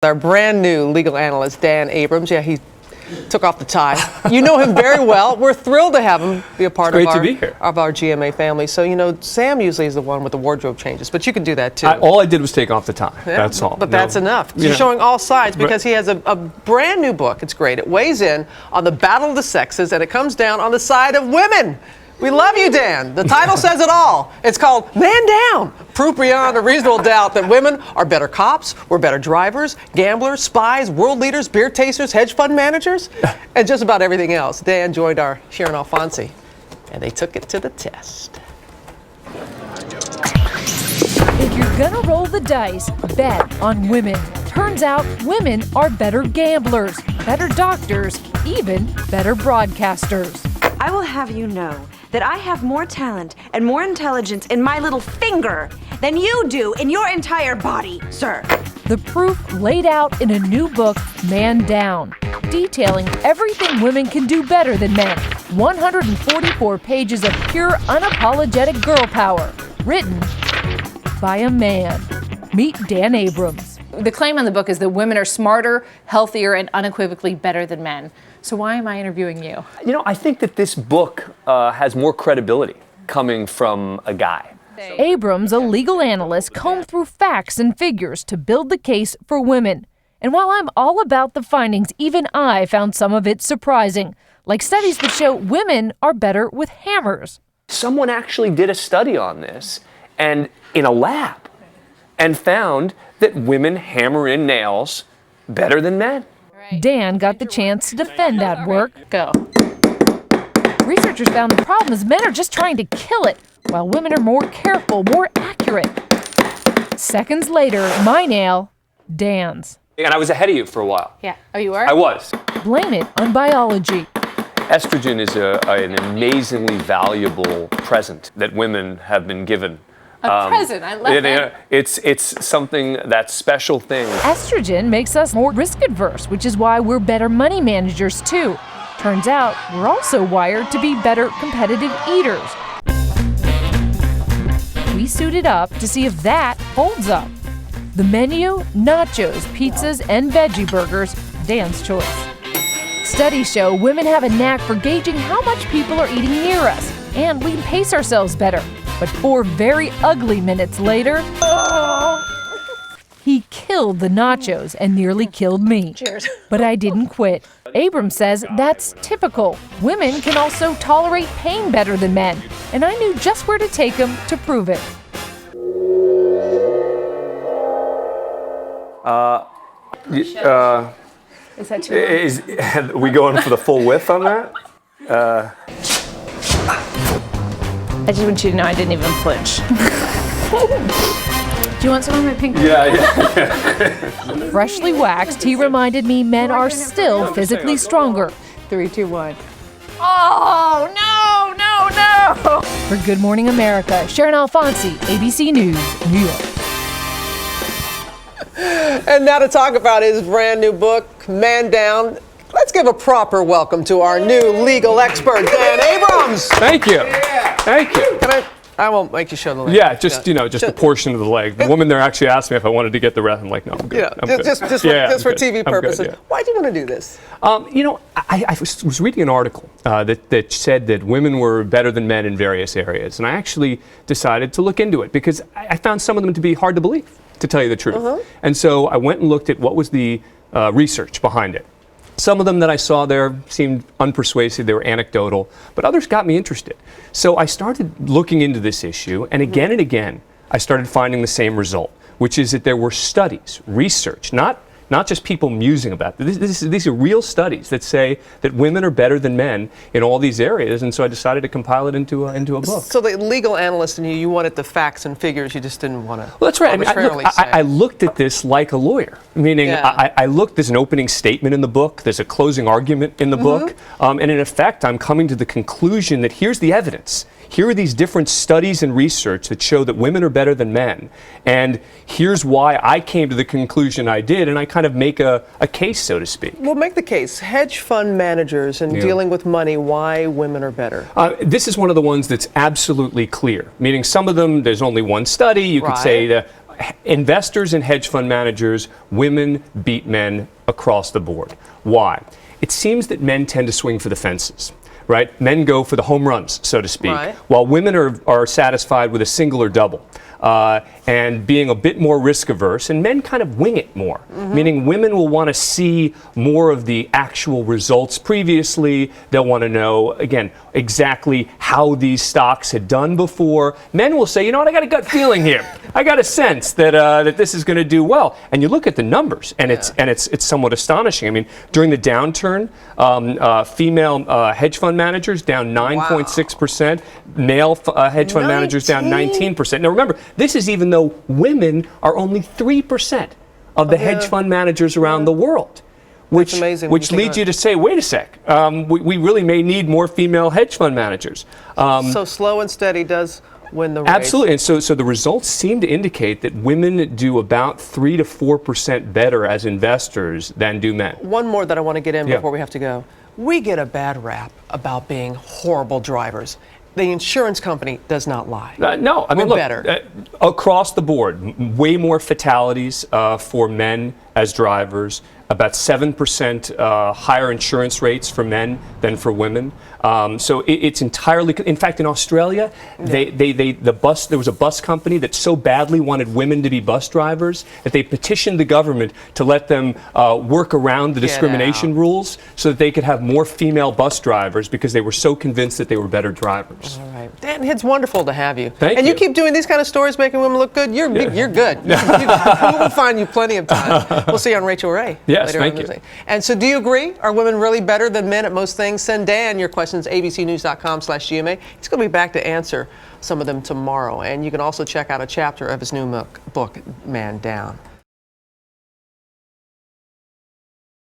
Our brand new legal analyst, Dan Abrams. Yeah, he took off the tie. You know him very well. We're thrilled to have him be a part of our GMA family. So, you know, Sam usually is the one with the wardrobe changes, but you can do that too. All I did was take off the tie. Yeah, that's all. But that's enough. You're showing all sides because he has a brand new book. It's great. It weighs in on the battle of the sexes, and it comes down on the side of women. We love you, Dan. The title says it all. It's called Man Down. Proof beyond a reasonable doubt that women are better cops, we're better drivers, gamblers, spies, world leaders, beer tasters, hedge fund managers, and just about everything else. Dan joined our Sharon Alfonsi, and they took it to the test. If you're gonna roll the dice, bet on women. Turns out women are better gamblers, better doctors, even better broadcasters. I will have you know that I have more talent and more intelligence in my little finger than you do in your entire body, sir. The proof laid out in a new book, Man Down, detailing everything women can do better than men. 144 pages of pure, unapologetic girl power, written by a man. Meet Dan Abrams. The claim on the book is that women are smarter, healthier, and unequivocally better than men. So why am I interviewing you? You know, I think that this book has more credibility coming from a guy. Abrams, a legal analyst, combed through facts and figures to build the case for women. And while I'm all about the findings, even I found some of it surprising, like studies that show women are better with hammers. Someone actually did a study on this and in a lab and found that women hammer in nails better than men. Dan got the chance to defend that work. Go. Researchers found the problem is men are just trying to kill it, while women are more careful, more accurate. Seconds later, my nail, Dan's. And I was ahead of you for a while. Yeah. Oh, you were? I was. Blame it on biology. Estrogen is an amazingly valuable present that women have been given. A present, I love that. It's something, that special thing. Estrogen makes us more risk adverse, which is why we're better money managers too. Turns out we're also wired to be better competitive eaters. We suited up to see if that holds up. The menu, nachos, pizzas, and veggie burgers, Dan's choice. Studies show women have a knack for gauging how much people are eating near us, and we can pace ourselves better. But 4 very ugly minutes later, he killed the nachos and nearly killed me. Cheers. But I didn't quit. Abrams says that's typical. Women can also tolerate pain better than men, and I knew just where to take him to prove it. Is that too long? Are we going for the full width on that? I just want you to know I didn't even flinch. Do you want some of my pink? Yeah. Freshly waxed, he reminded me men are still physically stronger. 3, 2, 1. Oh, no. For Good Morning America, Sharon Alfonsi, ABC News, New York. And now to talk about his brand new book, Man Down, let's give a proper welcome to our new legal expert, Dan Abrams. Thank you. Thank you. I won't make you show the leg. Yeah, just a portion of the leg. The woman there actually asked me if I wanted to get the rest. I'm like, no, I'm good. I'm good. Just for TV purposes. Good, yeah. Why do you want to do this? You know, I was reading an article that said that women were better than men in various areas, and I actually decided to look into it because I found some of them to be hard to believe, to tell you the truth. And so I went and looked at what was the research behind it. Some of them that I saw there seemed unpersuasive, they were anecdotal, but others got me interested. So I started looking into this issue, and again, I started finding the same result, which is that there were studies, research, not just people musing about it. These are real studies that say that women are better than men in all these areas, and so I decided to compile it into a book. So the legal analyst in you wanted the facts and figures, you just didn't want to. Well, that's right. I looked at this like a lawyer, meaning I looked, there's an opening statement in the book, there's a closing argument in the book, and in effect, I'm coming to the conclusion that here's the evidence. Here are these different studies and research that show that women are better than men. And here's why I came to the conclusion I did, and I kind of make a case, so to speak. Well, make the case. Hedge fund managers and dealing with money, why women are better? This is one of the ones that's absolutely clear, meaning some of them, there's only one study. You could say that investors and hedge fund managers, women beat men across the board. Why? It seems that men tend to swing for the fences. Right? Men go for the home runs, so to speak, Right. while women are satisfied with a single or double. And being a bit more risk averse, and men kind of wing it more, meaning women will want to see more of the actual results previously. They'll want to know, again, exactly how these stocks had done before. Men will say, you know what, I got a gut feeling here. I got a sense that that this is going to do well. And you look at the numbers, and it's somewhat astonishing. I mean, during the downturn, female hedge fund managers down 9.6%, male hedge fund managers down 19%. Now remember, this is even though women are only 3% of the hedge fund managers around the world. Which, amazing when which you think leads about you to say, wait a sec, we really may need more female hedge fund managers. So slow and steady does win the race. Absolutely, and so the results seem to indicate that women do about 3 to 4% better as investors than do men. One more that I want to get in Yeah. before we have to go. We get a bad rap about being horrible drivers. The insurance company does not lie. No, I mean, We're look, better. Across the board, way more fatalities for men as drivers, about 7% higher insurance rates for men than for women. So it's entirely, in fact, in Australia, there was a bus company that so badly wanted women to be bus drivers that they petitioned the government to let them work around the discrimination rules so that they could have more female bus drivers because they were so convinced that they were better drivers. All right. Dan, it's wonderful to have you. Thank and you you. keep doing these kind of stories making women look good. You're good. We'll find you plenty of time. We'll see you on Rachel Ray. Yes, later thank on you. Thursday. And so do you agree? Are women really better than men at most things? Send Dan your questions, abcnews.com/GMA. He's going to be back to answer some of them tomorrow. And you can also check out a chapter of his new book, Man Down.